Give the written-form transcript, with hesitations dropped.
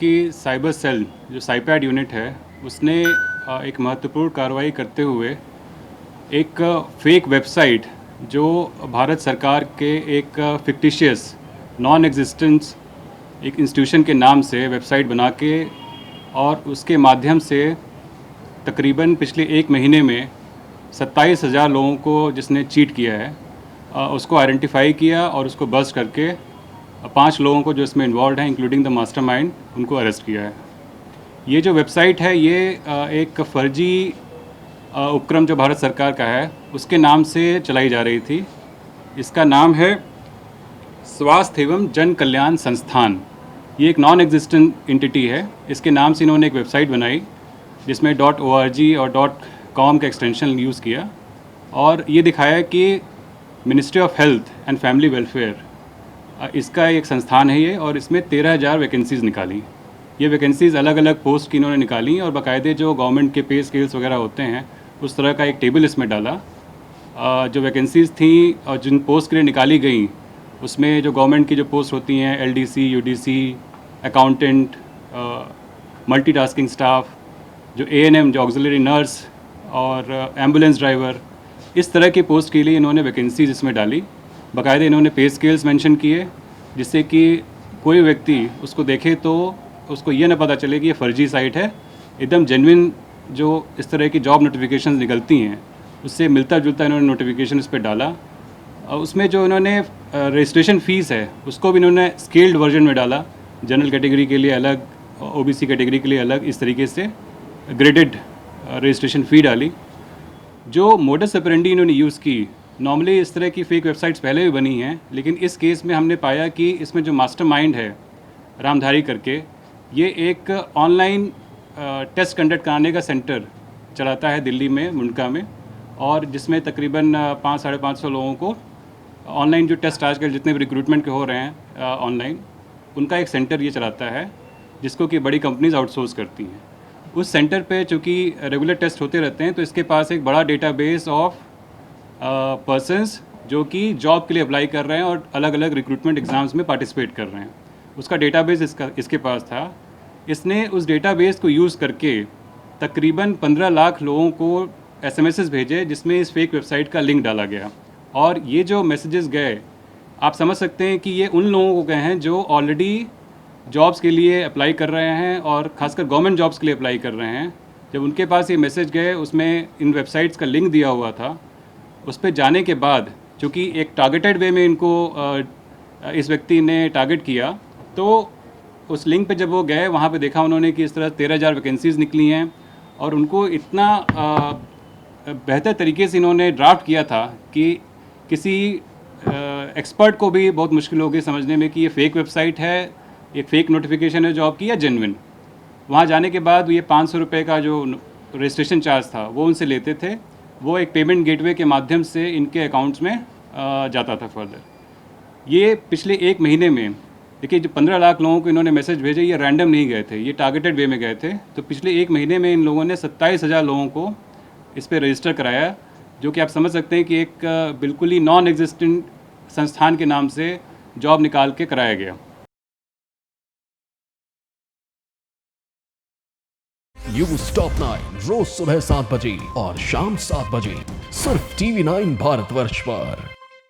की cyber cell जो साइपैड unit है उसने एक महत्वपूर्ण कार्रवाई करते हुए एक फेक वेबसाइट जो भारत सरकार के एक फिक्टिशियस नॉन एग्जिस्टेंस एक इंस्टीट्यूशन के नाम से वेबसाइट बना के और उसके माध्यम से तकरीबन पिछले एक महीने में 27,000 लोगों को जिसने चीट किया है उसको आइडेंटिफाई किया और उसको बस्ट करके 5 लोगों को जो इसमें इन्वॉल्व हैं इंक्लूडिंग द मास्टरमाइंड उनको अरेस्ट किया है। ये जो वेबसाइट है ये एक फर्जी उपक्रम जो भारत सरकार का है उसके नाम से चलाई जा रही थी। इसका नाम है स्वास्थ्य एवं जन कल्याण संस्थान। ये एक नॉन एग्जिस्टेंट एंटिटी है। इसके नाम से इन्होंने एक वेबसाइट बनाई जिसमें .org और .com का एक्सटेंशन यूज़ किया और ये दिखाया कि ministry of health and family welfare इसका एक संस्थान है ये, और इसमें 13,000 वैकेंसीज़ निकाली। ये वैकेंसीज़ अलग अलग पोस्ट की इन्होंने निकाली और बाकायदे जो गवर्नमेंट के पे स्केल्स वगैरह होते हैं उस तरह का एक टेबल इसमें डाला। जो वैकेंसीज़ थी और जिन पोस्ट के लिए निकाली गई उसमें जो गवर्नमेंट की जो पोस्ट होती हैं LDC, UDC, accountant, multitasking staff, जो ANM जो ऑक्सिलरी नर्स और एम्बुलेंस ड्राइवर, इस तरह की पोस्ट के लिए इन्होंने वैकेंसीज़ इसमें डाली। बाकायदे इन्होंने पे स्केल्स मेंशन किए जिससे कि कोई व्यक्ति उसको देखे तो उसको ये ना पता चले कि ये फर्जी साइट है। एकदम जेन्युइन जो इस तरह की जॉब नोटिफिकेशंस निकलती हैं उससे मिलता जुलता इन्होंने नोटिफिकेशन इस पर डाला। उसमें जो इन्होंने रजिस्ट्रेशन फ़ीस है उसको भी इन्होंने स्केल्ड वर्जन में डाला। जनरल कैटेगरी के लिए अलग, OBC कैटेगरी के लिए अलग, इस तरीके से ग्रेडेड रजिस्ट्रेशन फ़ी डाली। जो मोडस ऑपरेंडी इन्होंने यूज़ की, नॉर्मली इस तरह की फेक वेबसाइट्स पहले भी बनी हैं, लेकिन इस केस में हमने पाया कि इसमें जो मास्टरमाइंड है रामधारी करके, ये एक ऑनलाइन टेस्ट कंडक्ट कराने का सेंटर चलाता है दिल्ली में, मुंडका में, और जिसमें तकरीबन 500-550 लोगों को ऑनलाइन जो टेस्ट आजकल जितने भी रिक्रूटमेंट के हो रहे हैं ऑनलाइन, उनका एक सेंटर ये चलाता है जिसको कि बड़ी कंपनीज आउटसोर्स करती हैं। उस सेंटर पे चूँकि रेगुलर टेस्ट होते रहते हैं तो इसके पास एक बड़ा डेटाबेस ऑफ पर्सन्स जो कि जॉब के लिए अप्लाई कर रहे हैं और अलग अलग रिक्रूटमेंट एग्ज़ाम्स में पार्टिसिपेट कर रहे हैं, उसका डेटाबेस इसके पास था। इसने उस डेटाबेस को यूज़ करके तकरीबन 15 लाख लोगों को SMS भेजे जिसमें इस फेक वेबसाइट का लिंक डाला गया। और ये जो मैसेजेस गए, आप समझ सकते हैं कि ये उन लोगों को गए हैं जो ऑलरेडी जॉब्स के लिए अप्लाई कर रहे हैं और ख़ासकर गवर्नमेंट जॉब्स के लिए अप्लाई कर रहे हैं। जब उनके पास ये मैसेज गए, उसमें इन वेबसाइट्स का लिंक दिया हुआ था। उस पर जाने के बाद चूँकि एक टारगेटेड वे में इनको इस व्यक्ति ने टारगेट किया, तो उस लिंक पे जब वो गए वहाँ पे देखा उन्होंने कि इस तरह 13,000 वैकेंसीज़ निकली हैं और उनको इतना बेहतर तरीके से इन्होंने ड्राफ्ट किया था कि किसी एक्सपर्ट को भी बहुत मुश्किल होगी समझने में कि ये फेक वेबसाइट है, ये फेक नोटिफिकेशन है जॉब की या जेन्युइन। वहाँ जाने के बाद ये 500 रुपये का जो रजिस्ट्रेशन चार्ज था वो उनसे लेते थे। वो एक पेमेंट गेटवे के माध्यम से इनके अकाउंट्स में जाता था फर्दर। ये पिछले एक महीने में देखिए, जो 15 लाख लोगों को इन्होंने मैसेज भेजे, ये रैंडम नहीं गए थे, ये टारगेटेड वे में गए थे। तो पिछले एक महीने में इन लोगों ने 27,000 लोगों को इस पर रजिस्टर कराया, जो कि आप समझ सकते हैं कि एक बिल्कुल ही नॉन एग्जिस्टेंट संस्थान के नाम से जॉब निकाल के कराया गया। न्यूज़ टॉप 9 रोज सुबह 7 बजे और शाम 7 बजे सिर्फ TV9 भारतवर्ष पर।